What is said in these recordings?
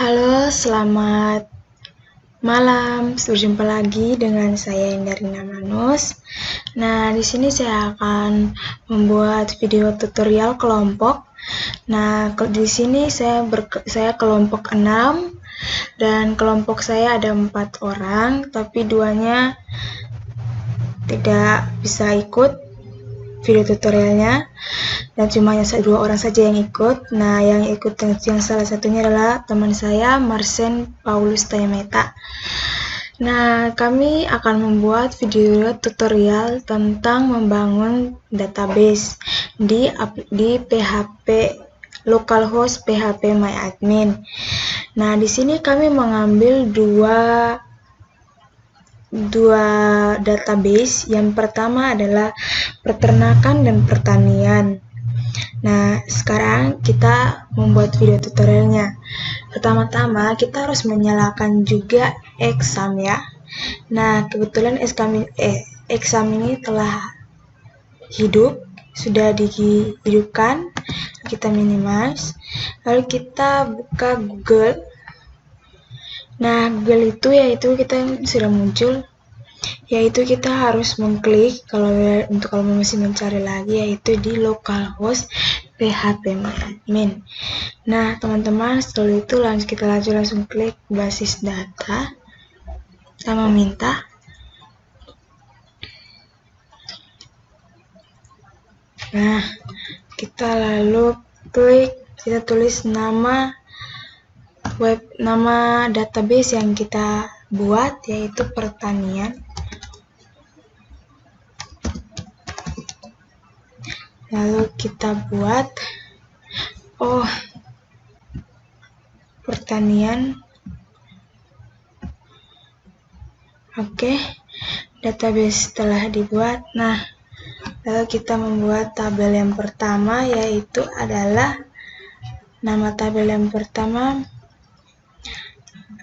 Halo, selamat malam. Berjumpa lagi dengan saya Indarina Manus. Nah, di sini saya akan membuat video tutorial kelompok. Nah, di sini saya kelompok 6 dan kelompok saya ada 4 orang, tapi 2-nya tidak bisa ikut video tutorialnya. Dan cuma 2 orang saja yang ikut. Nah, yang salah satunya adalah teman saya, Marsen Paulus Tayameta. Nah, kami akan membuat video tutorial tentang membangun database di PHP localhost PHP MyAdmin. Nah, di sini kami mengambil dua database. Yang pertama adalah peternakan dan pertanian. Nah, sekarang kita membuat video tutorialnya. Pertama-tama kita harus menyalakan juga exam ya. Nah, kebetulan exam ini telah hidup, sudah dihidupkan. Kita minimize, lalu kita buka Google. Nah, Google itu kita sudah muncul, yaitu kita harus mengklik kalau masih mencari lagi, yaitu di localhost PHP MyAdmin. Nah, teman-teman, setelah itu kita langsung klik basis data sama minta. Nah, kita lalu kita tulis nama database yang kita buat, yaitu pertanian. Lalu kita buat pertanian. Oke, database telah dibuat. Nah, lalu kita membuat tabel yang pertama, yaitu adalah nama tabel yang pertama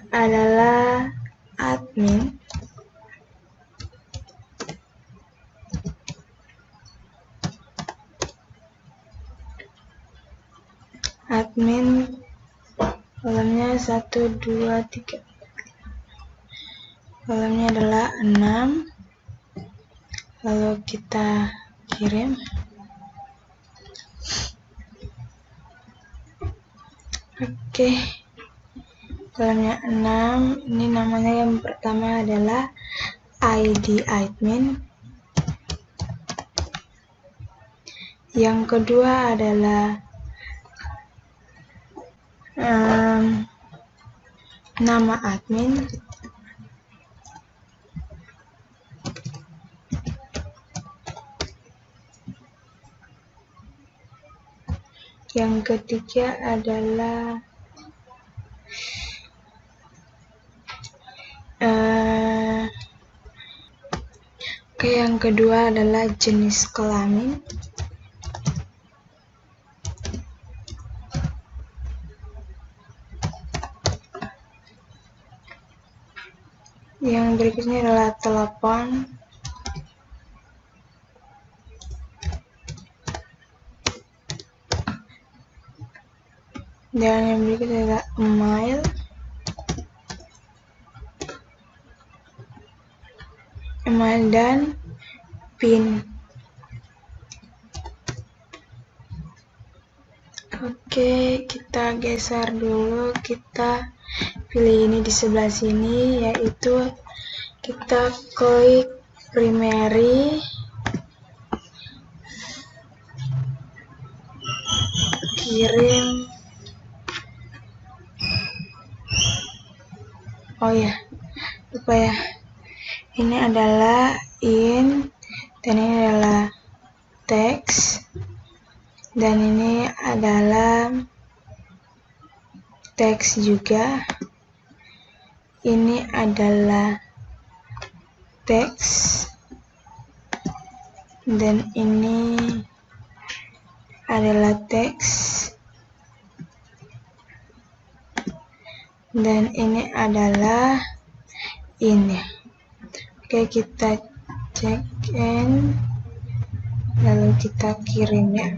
adalah admin. Admin kolomnya 1, 2, 3. Kolomnya adalah 6. Lalu kita kirim. Oke. Kolomnya 6. Ini namanya yang pertama adalah ID admin. Yang kedua adalah nama admin. Yang ketiga adalah yang kedua adalah jenis kelamin. Yang berikutnya adalah telepon. Dan yang berikutnya adalah email dan PIN. Oke, kita geser dulu, kita pilih ini di sebelah sini, yaitu kita klik primary, kirim. Lupa ya, ini adalah in dan ini adalah teks, dan ini adalah teks juga. Ini adalah teks, dan ini adalah teks, dan ini adalah ini. Oke, kita check in, lalu kita kirim ya.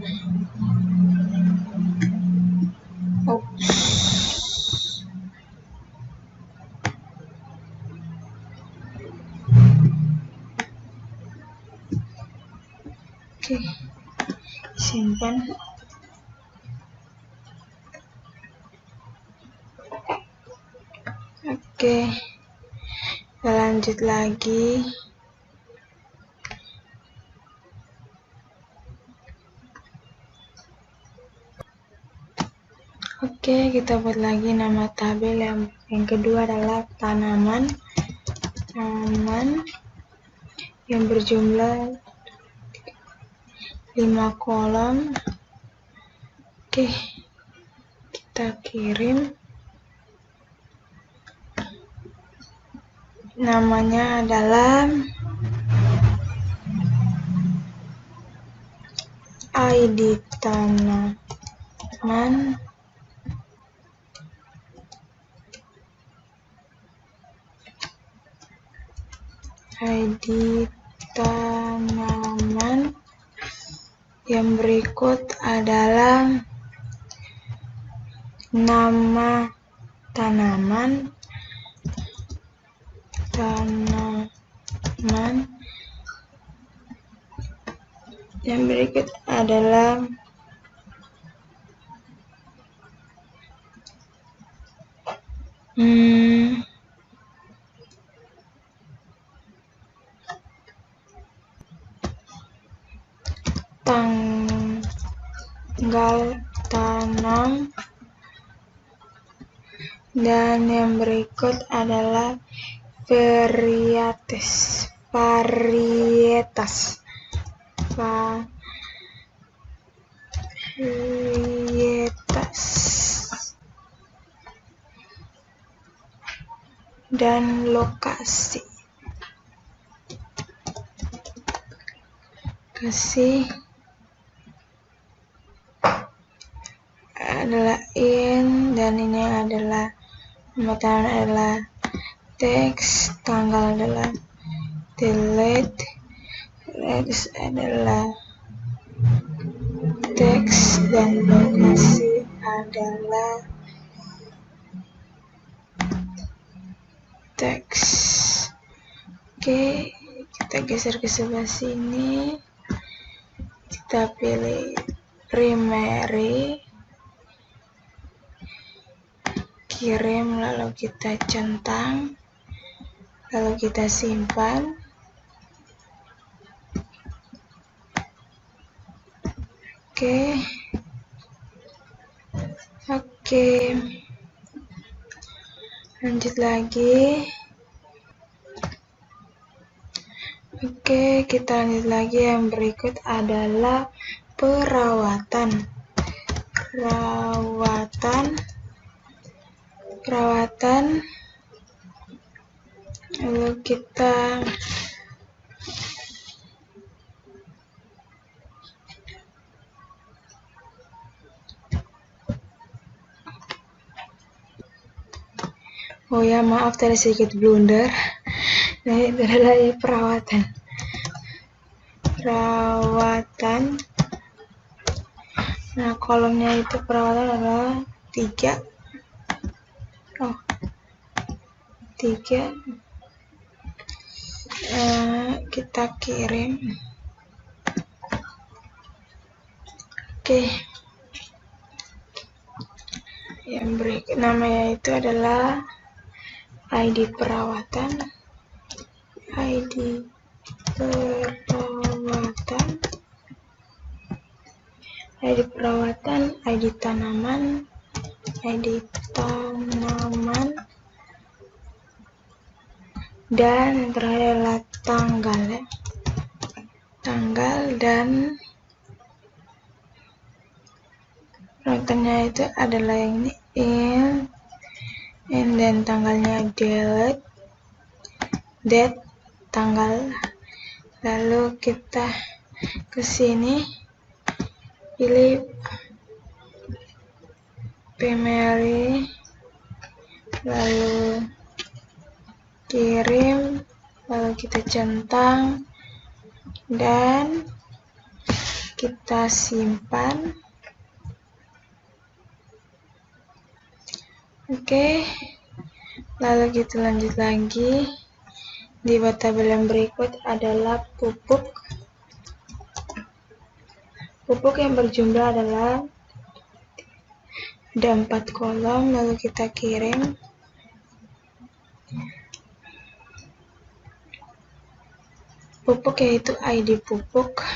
Oke, simpan. Oke, kita lanjut lagi. Oke, kita buat lagi nama tabel yang kedua adalah tanaman yang berjumlah 5 kolom. Oke, kita kirim. Namanya adalah ID tanaman, yang berikut adalah nama tanaman, yang berikut adalah tanggal tanam, dan yang berikut adalah varietas. Dan lokasi. Adalah in, dan ini adalah nama tanaman adalah teks, tanggal adalah delete, reds adalah teks, dan lokasi adalah teks. Oke, kita geser ke sebelah sini, kita pilih primary, kirim, lalu kita centang, lalu kita simpan. Oke, lanjut lagi. Oke, kita lanjut lagi. Yang berikut adalah perawatan. Lalu kita maaf tadi sedikit blunder. Nah, itu adalah perawatan. Nah, kolomnya itu perawatan adalah 3. Kita kirim. Oke. Yang berikut namanya itu adalah ID perawatan, ID tanaman, dan yang terakhir adalah tanggal, dan perawatannya itu adalah yang ini in, dan tanggalnya date, tanggal. Lalu kita ke sini, pilih primary, lalu kirim, lalu kita centang dan kita simpan. Oke, lalu kita lanjut lagi. Di tabel yang berikut adalah pupuk. pupuk yang berjumlah adalah ada 4 kolom, lalu kita kirim. Pupuk yaitu ID pupuk,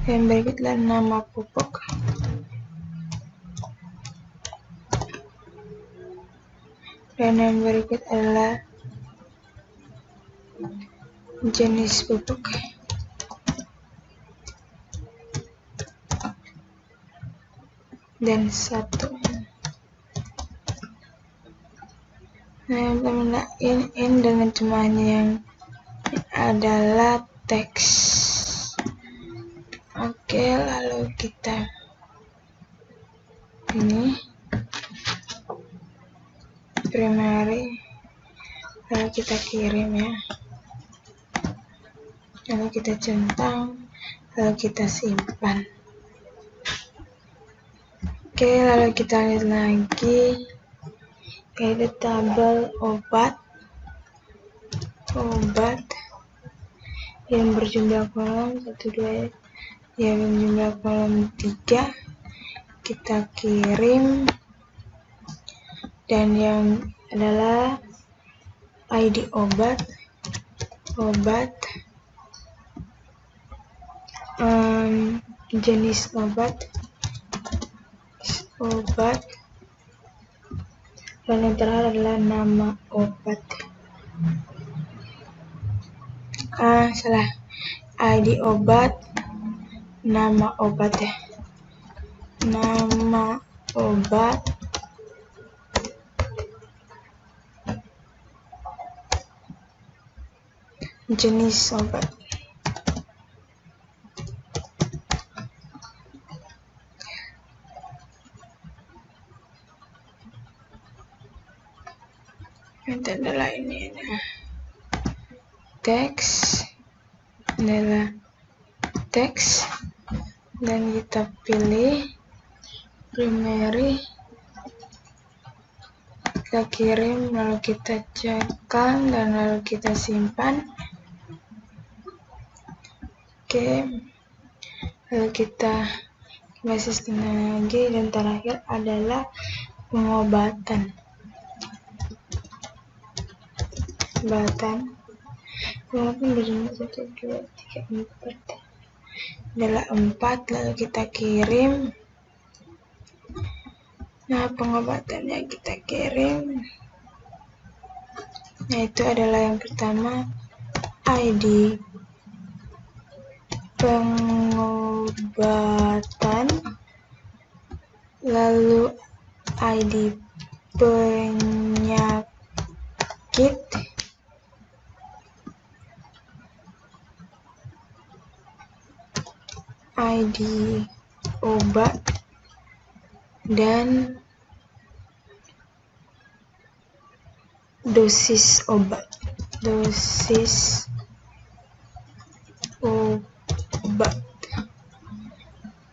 dan berikutlah nama pupuk, dan yang berikut adalah jenis pupuk. Dan satu. Nah, teman-teman, ini dengan jumlahnya yang adalah teks. Oke, lalu kita ini primary, lalu kita kirim ya, lalu kita centang, lalu kita simpan. Oke, lalu kita lihat lagi, yaitu tabel obat yang berjumlah kolom 1, 2, yang berjumlah kolom 3, kita kirim, dan yang adalah ID obat, jenis obat, dan yang terakhir adalah nama obat. Salah, ID obat, nama obat ya, nama obat, jenis obat. Itu adalah ini ada teks, adalah teks, dan kita pilih primary, kita kirim, lalu kita cekan, dan lalu kita simpan. Oke, lalu kita basis lagi, dan terakhir adalah pengobatan. Pengobatan berjumlah 1, 2, 3, 4 adalah 4, lalu kita kirim. Nah, pengobatannya kita kirim, yaitu adalah yang pertama ID pengobatan, lalu ID penyakit, ID obat, dan dosis obat.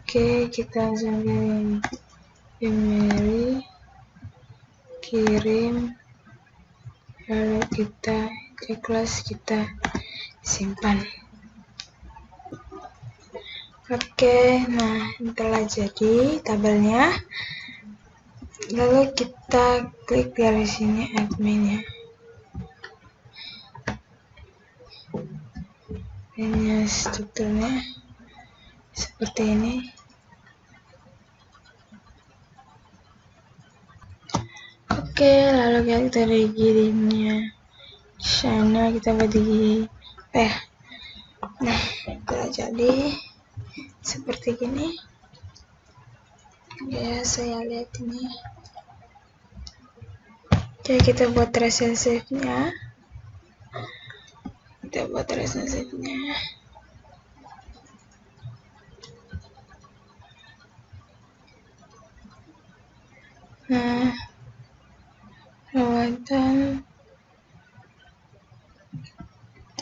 Oke, kita langsung kirim, lalu kita ikhlas, kita simpan. Oke, nah telah jadi tabelnya. Lalu kita klik dari sini admin ya. Ini strukturnya seperti ini. Oke, lalu kita dari girinya sana kita bagi nah telah jadi seperti gini ya, saya lihat ini. Oke, kita buat resensifnya. Nah, perawatan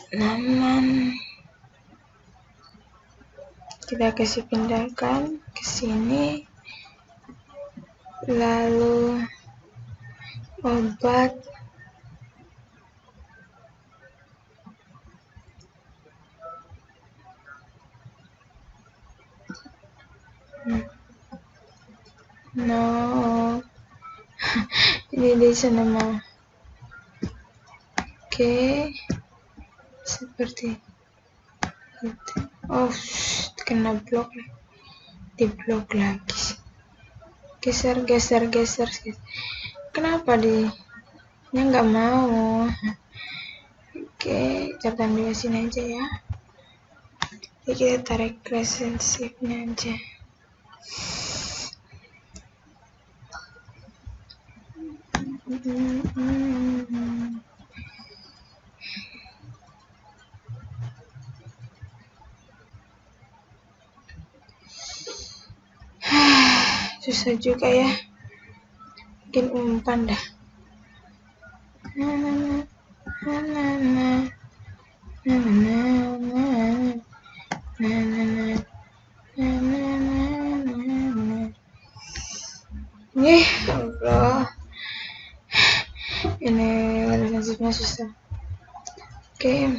tanaman kita kasih pindahkan ke sini, lalu obat No. Ini di sana mah. Oke. Seperti itu. Oh, kena blok. Di blok lagi. Geser. Kenapa dia nggak mau? Oke, kita ambil sini aja ya. Jadi kita tarik resensifnya aja. Susah juga ya, bikin umpan dah. Allah, ini resensifnya susah. Oke,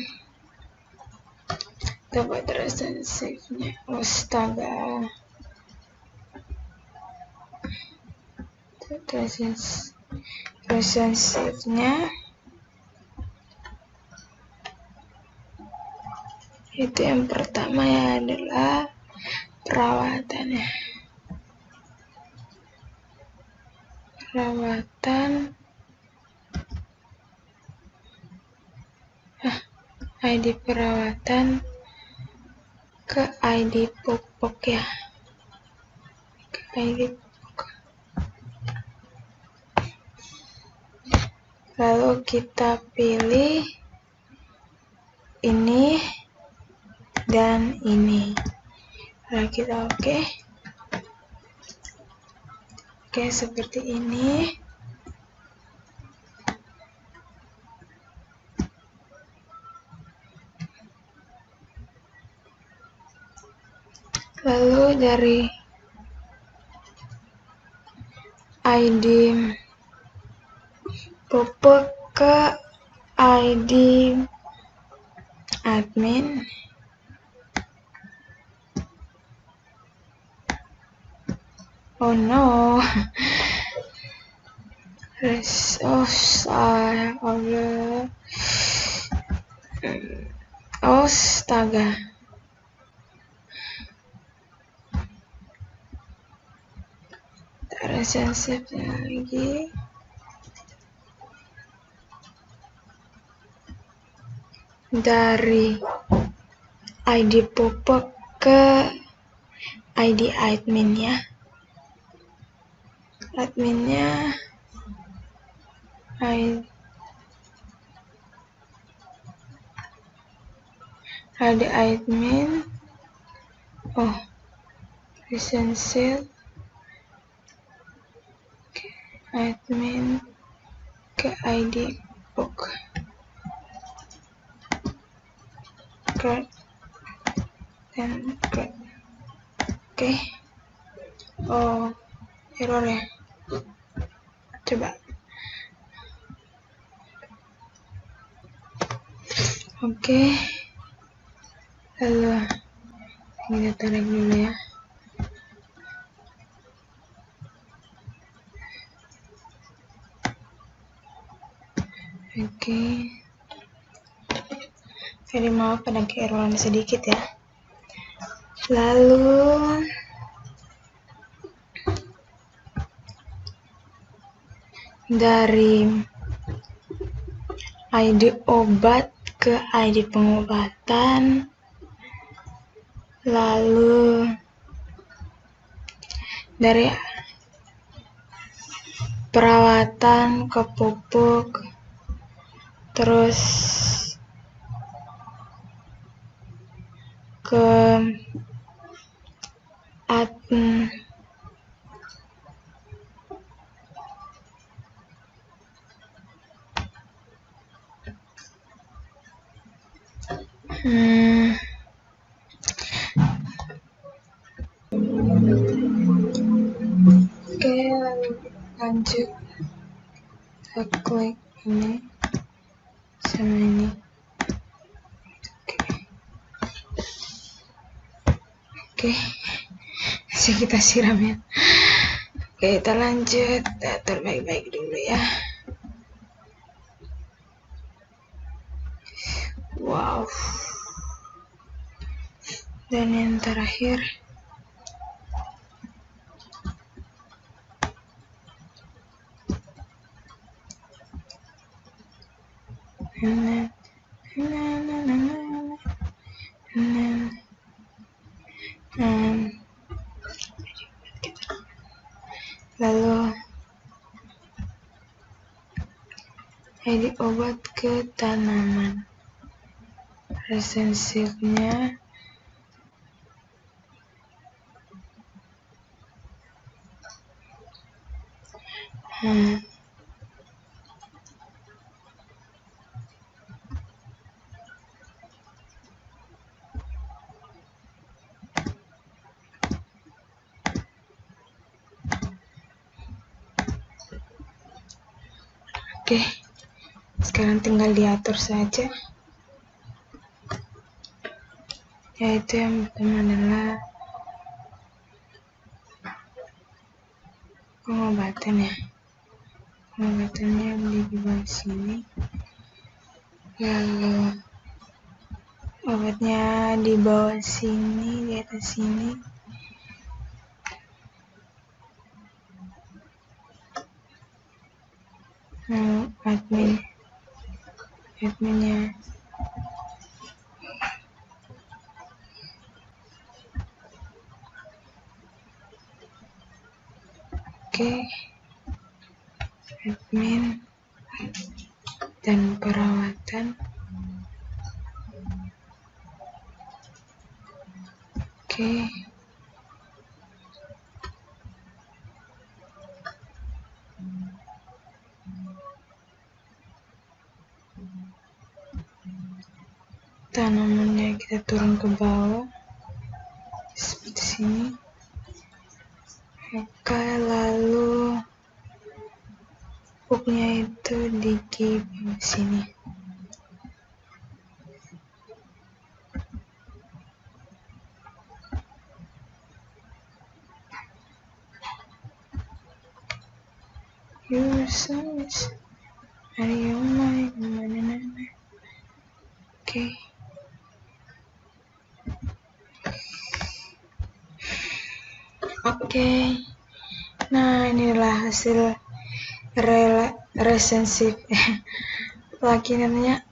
kita buat resensifnya. Astaga, resensifnya itu yang pertama ya adalah perawatannya. ID perawatan ke ID pupuk ya, ke ID pupuk. Lalu kita pilih ini dan ini. Lalu kita oke, seperti ini. Lalu dari ID pupuk ke ID admin. Oh no. Allah. Astaga. Resensifnya lagi. Dari ID pupuk ke ID admin ya. Adminnya ID admin. Oh, resensif admin ke ID book. Grade dan grade. Oke. Oh, error ya. Coba. Oke. Lalu kita tarik dulu ya. Oke. Jadi maaf ada keeroran sedikit ya. Lalu dari ID obat ke ID pengobatan. Lalu dari perawatan ke pupuk. Terus ke admin. Oke, lanjut. Kita klik ini sama ini. Oke. Masih kita siram ya. Oke, kita lanjut. Atur baik-baik dulu ya. Wow. Dan yang terakhir, lalu edit obat ke tanaman. Resensifnya oke, sekarang tinggal diatur saja. Yaitu yang pertama adalah pengobatan ya. Pengobatannya di bawah sini. Lalu obatnya di bawah sini, di atas sini. Lalu adminnya oke, admin dan perawatan oke. Tanamannya kita turun ke bawah seperti sini. Oke, lalu pupuknya itu di sini. Your songs are your mind. Oke. Oke. Nah, inilah hasil resensif lagi namanya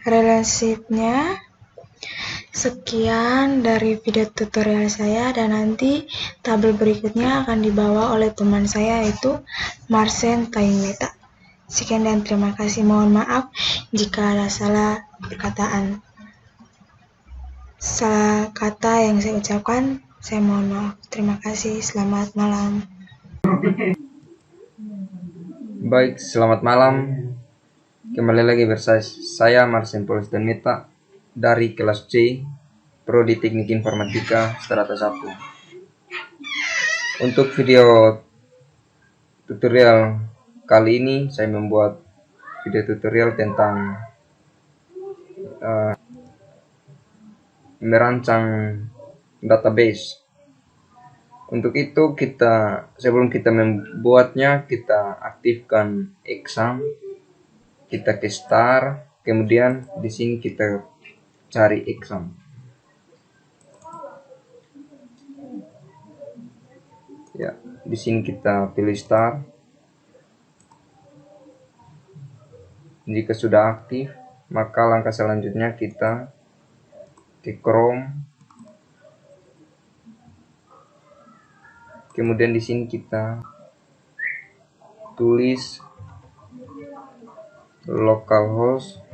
relensifnya. Sekian dari video tutorial saya, dan nanti tabel berikutnya akan dibawa oleh teman saya, yaitu Marsen Taimeta. Sekian dan terima kasih. Mohon maaf jika ada salah perkataan, salah kata yang saya ucapkan. Saya mohon maaf. Terima kasih. Selamat malam. Baik, selamat malam. Kembali lagi bersama saya Marsen Paulus Taimeta dari kelas C, Prodi Teknik Informatika Strata 1. Untuk video tutorial kali ini saya membuat video tutorial tentang merancang database. Untuk itu sebelum kita membuatnya, kita aktifkan exam, kita ke start, kemudian di sini kita cari exam. Ya, di sini kita pilih start. Jika sudah aktif, maka langkah selanjutnya kita ke Chrome. Kemudian di sini kita tulis localhost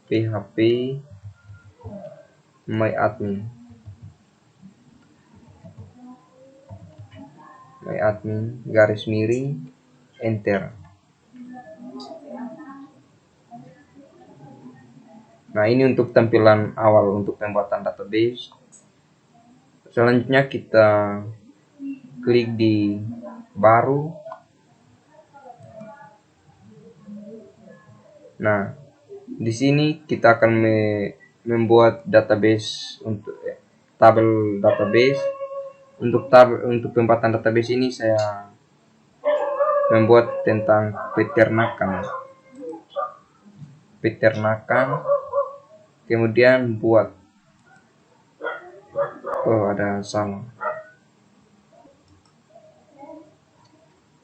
php myadmin garis miring enter. Nah, ini untuk tampilan awal untuk pembuatan database. Selanjutnya kita klik di baru. Nah, di sini kita akan membuat database untuk tabel database. Untuk tempatan database ini saya membuat tentang peternakan, kemudian buat ada salah.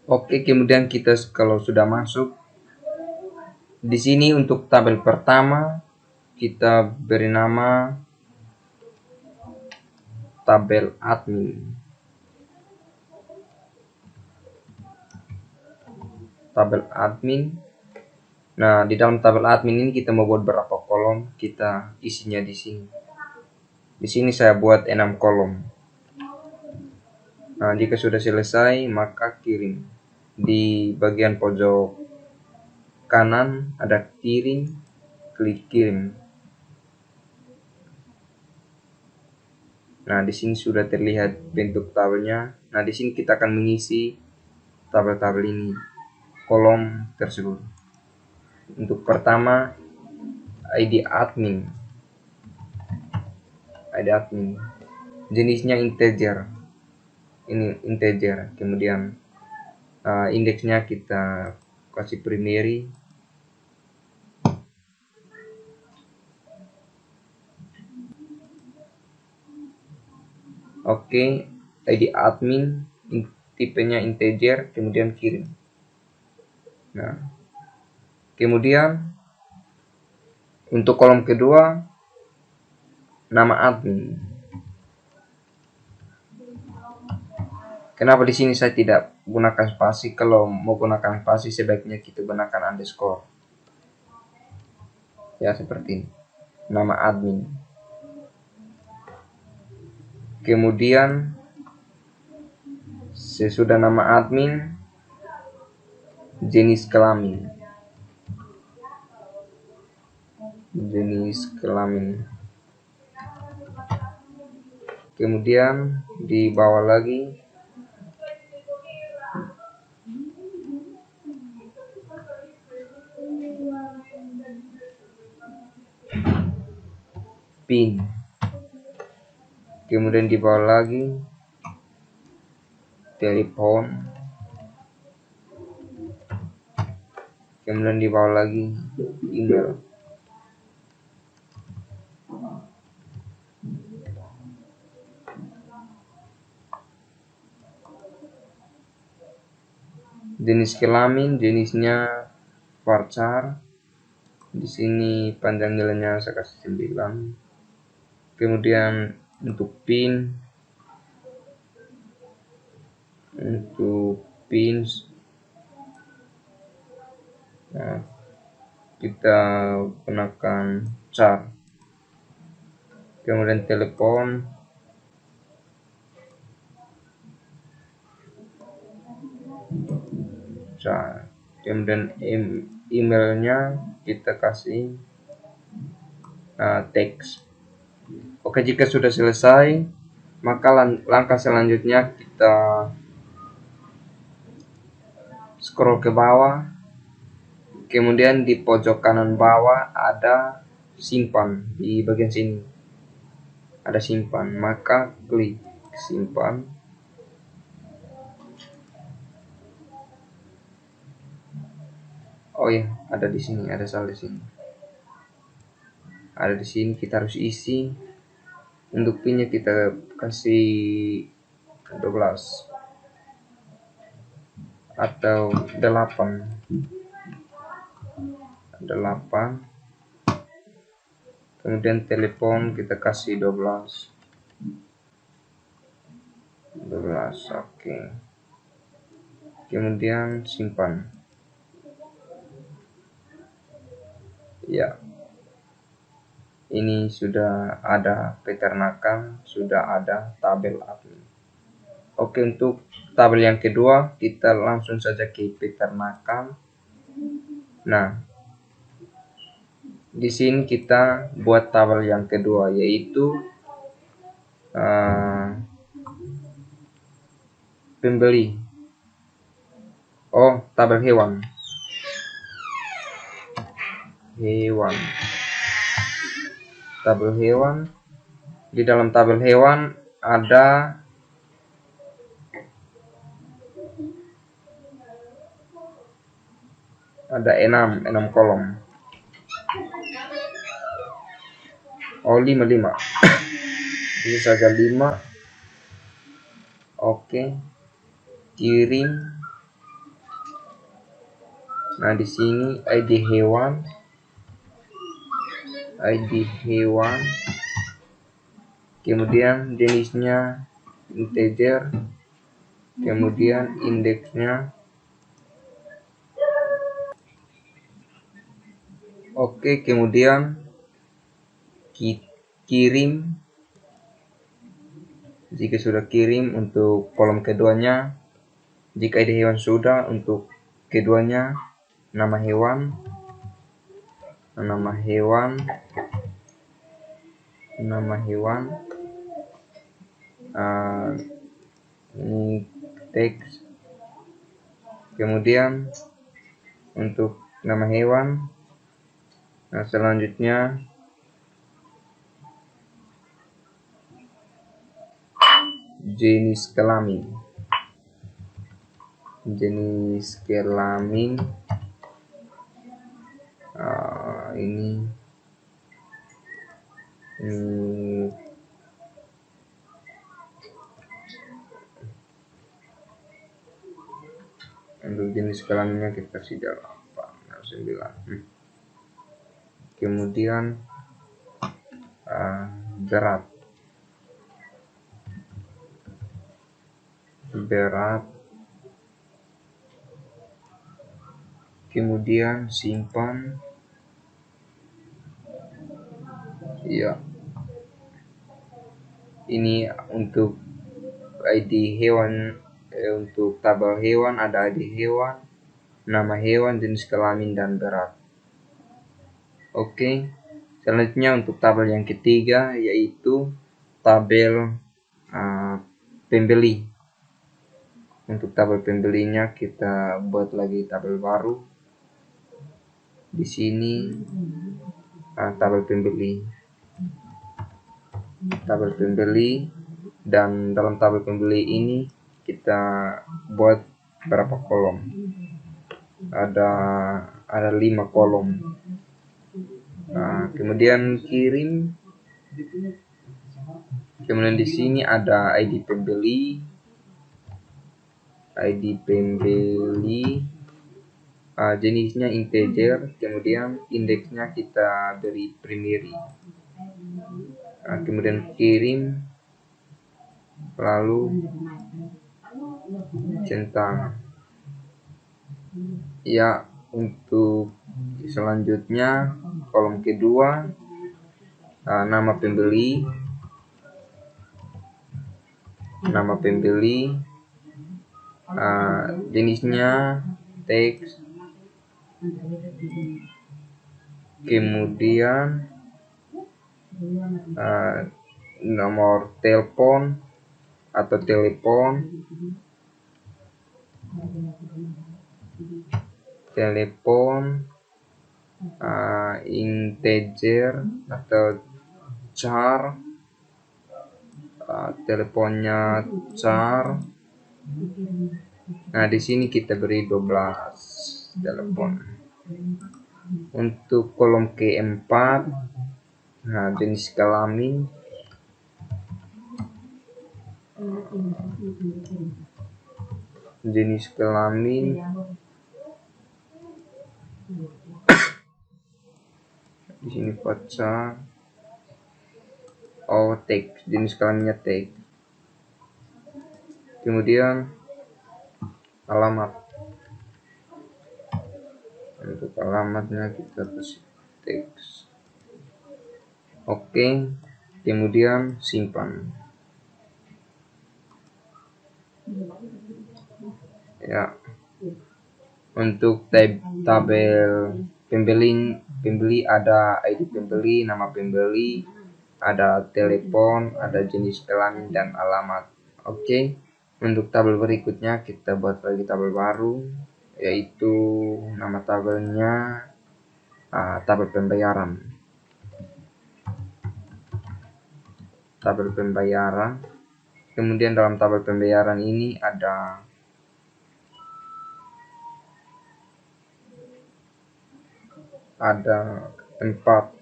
Oke, kemudian kita kalau sudah masuk di sini untuk tabel pertama kita beri nama tabel admin. Nah, di dalam tabel admin ini kita mau buat berapa kolom, kita isinya di sini. Di sini saya buat 6 kolom. Nah, jika sudah selesai maka kirim. Di bagian pojok kanan ada kirim, klik kirim. Nah, di sini sudah terlihat bentuk tabelnya. Nah, di sini kita akan mengisi tabel-tabel ini, kolom tersebut. Untuk pertama ID admin. Jenisnya integer. Ini integer. Kemudian indeksnya kita kasih primary. Oke, ID admin tipenya integer, kemudian kirim. Nah, kemudian untuk kolom kedua nama admin. Kenapa di sini saya tidak gunakan spasi? Kalau mau gunakan spasi sebaiknya kita gunakan underscore. Ya, seperti ini. Nama admin. Kemudian sesudah nama admin, jenis kelamin. Kemudian di bawah lagi PIN. Kemudian di bawah lagi telepon. Kemudian di bawah lagi email. Jenis kelamin, jenisnya varchar. Di sini panjang nilainya saya kasih 9. Kemudian untuk PIN, nah, kita gunakan char. Kemudian telepon, char. Kemudian emailnya kita kasih teks. Oke, jika sudah selesai maka langkah selanjutnya kita scroll ke bawah. Kemudian di pojok kanan bawah ada simpan. Di bagian sini ada simpan, maka klik simpan. Oh ya, ada di sini, ada salah di sini. Ada di sini, kita harus isi. Untuk pinnya kita kasih 12 atau 8. Kemudian telepon kita kasih 12. Oke. Kemudian simpan. Ya, ini sudah ada peternakan, sudah ada tabel admin. Oke, untuk tabel yang kedua kita langsung saja ke peternakan. Nah, di sini kita buat tabel yang kedua, yaitu pembeli. Oh, tabel hewan. tabel hewan. Di dalam tabel hewan ada enam kolom. Oh, 5 ini saja 5. Oke. Kirim. Nah, di sini ID hewan, kemudian jenisnya integer, kemudian indeksnya. Oke, kemudian kirim. Jika sudah kirim untuk kolom keduanya, jika ID hewan sudah, untuk keduanya nama hewan, ini teks. Kemudian untuk nama hewan, nah selanjutnya jenis kelamin. Ini untuk jenis kelaminnya kita kasih 9. Kemudian berat, kemudian simpan. Ya, ini untuk ID hewan. Untuk tabel hewan ada ID hewan, nama hewan, jenis kelamin, dan berat. Oke, selanjutnya untuk tabel yang ketiga yaitu tabel pembeli. Untuk tabel pembelinya kita buat lagi tabel baru. Di sini tabel pembeli, dan dalam tabel pembeli ini kita buat berapa kolom? Ada 5 kolom. Kemudian kirim. Kemudian di sini ada ID pembeli, jenisnya integer, kemudian indeksnya kita beri primary. Kemudian kirim, lalu centang. Ya, untuk selanjutnya kolom kedua nama pembeli, jenisnya teks, kemudian nomor telepon atau telepon, integer atau char, teleponnya char. Nah, di sini kita beri 12 telepon. Untuk kolom keempat, jenis kelamin, di sini pacar. Teks, jenis kelaminnya teks. Kemudian alamat. Untuk alamatnya kita kasih teks. Oke, kemudian simpan. Ya, untuk tabel pembeli ada ID pembeli, nama pembeli, ada telepon, ada jenis kelamin, dan alamat. Oke, untuk tabel berikutnya kita buat lagi tabel baru, yaitu nama tabelnya tabel pembayaran. tabel pembayaran. Kemudian dalam tabel pembayaran ini ada tempat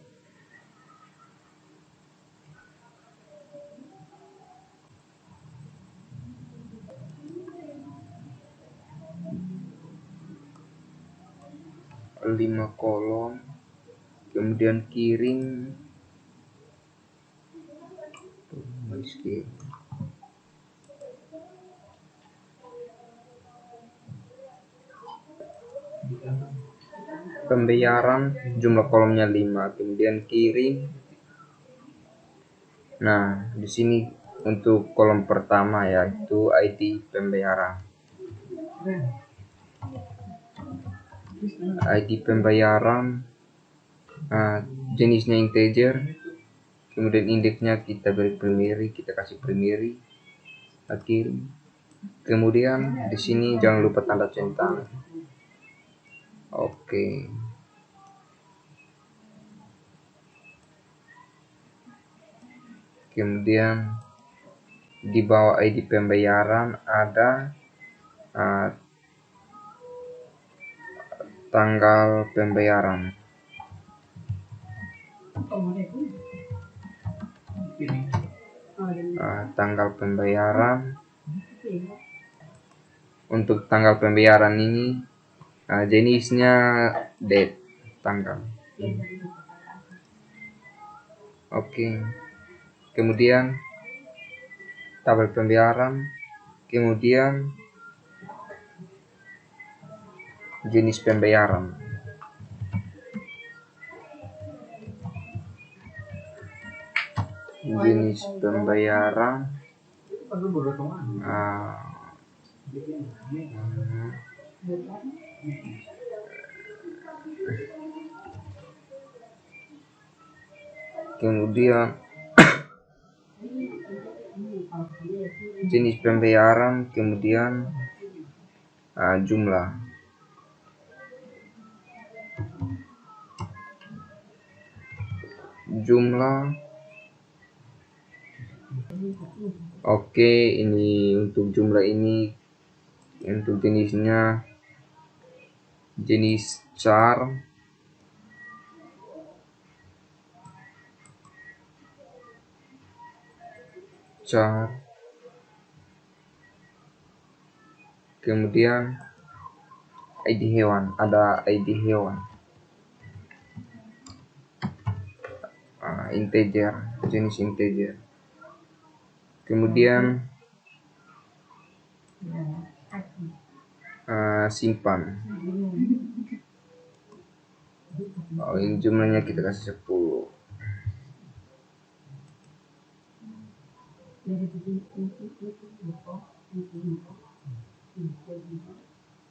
lima kolom, kemudian kirim, pembayaran jumlah kolomnya 5, kemudian kirim. Nah, di sini untuk kolom pertama yaitu ID pembayaran. ID pembayaran jenisnya integer, kemudian indeksnya kita beri primary, kita kasih primary, kirim. Kemudian di sini jangan lupa tanda centang. Oke. Kemudian di bawah ID pembayaran ada tanggal pembayaran. Tanggal pembayaran. Untuk tanggal pembayaran ini jenisnya date, tanggal. Oke. Kemudian tabel pembayaran, kemudian jenis pembayaran. Jenis pembayaran kemudian jenis pembayaran, kemudian jumlah. Oke, ini untuk jumlah ini, untuk jenisnya jenis char. Kemudian ID hewan, ada ID hewan. Integer, jenis integer. Kemudian simpan. Ini jumlahnya kita kasih 10.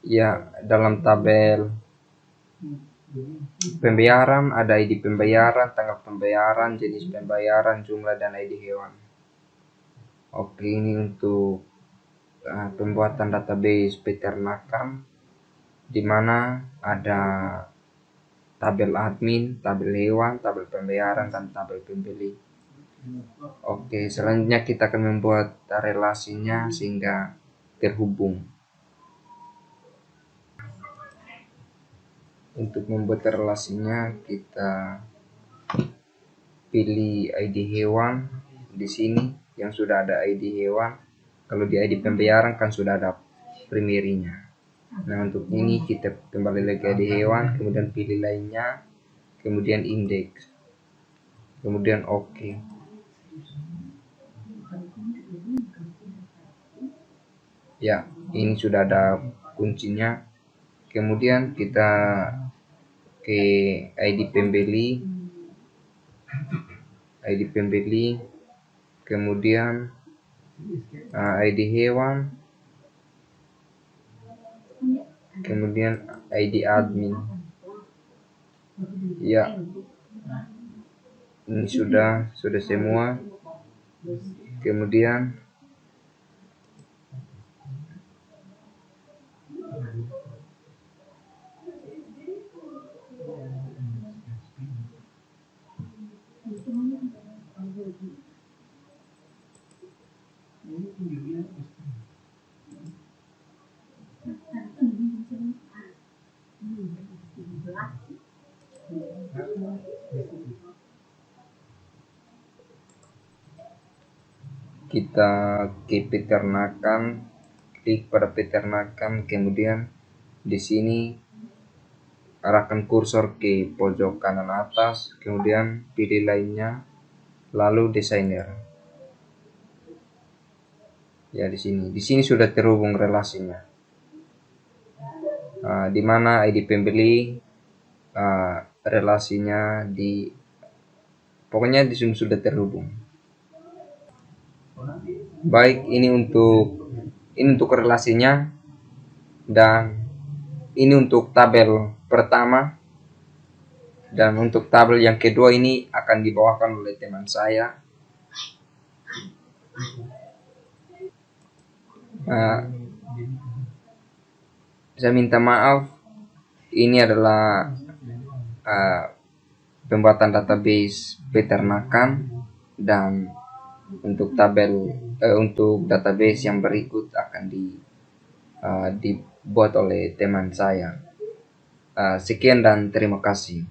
Ya, dalam tabel pembayaran ada ID pembayaran, tanggal pembayaran, jenis pembayaran, jumlah, dan ID hewan. Oke, ini untuk pembuatan database peternakan, di mana ada tabel admin, tabel hewan, tabel pembayaran, dan tabel pembeli. Oke, selanjutnya kita akan membuat relasinya sehingga terhubung. Untuk membuat relasinya, kita pilih ID hewan di sini yang sudah ada ID hewan. Kalau di ID pembayaran kan sudah ada primary-nya. Nah, untuk ini kita kembali lagi ID hewan, kemudian pilih lainnya, kemudian indeks, kemudian oke. Ya, ini sudah ada kuncinya. Kemudian kita ke ID pembeli, kemudian ID hewan, kemudian ID admin. Ya, ini sudah semua. Kemudian kita ke peternakan, klik pada peternakan, kemudian di sini arahkan kursor ke pojok kanan atas, kemudian pilih lainnya, lalu desainer. Ya, di sini sudah terhubung relasinya. Di mana ID pembeli, relasinya pokoknya di sini sudah terhubung. Baik, ini untuk relasinya, dan ini untuk tabel pertama, dan untuk tabel yang kedua ini akan dibawakan oleh teman saya. Saya minta maaf, ini adalah pembuatan database peternakan, dan untuk untuk database yang berikut akan dibuat oleh teman saya. Sekian dan terima kasih.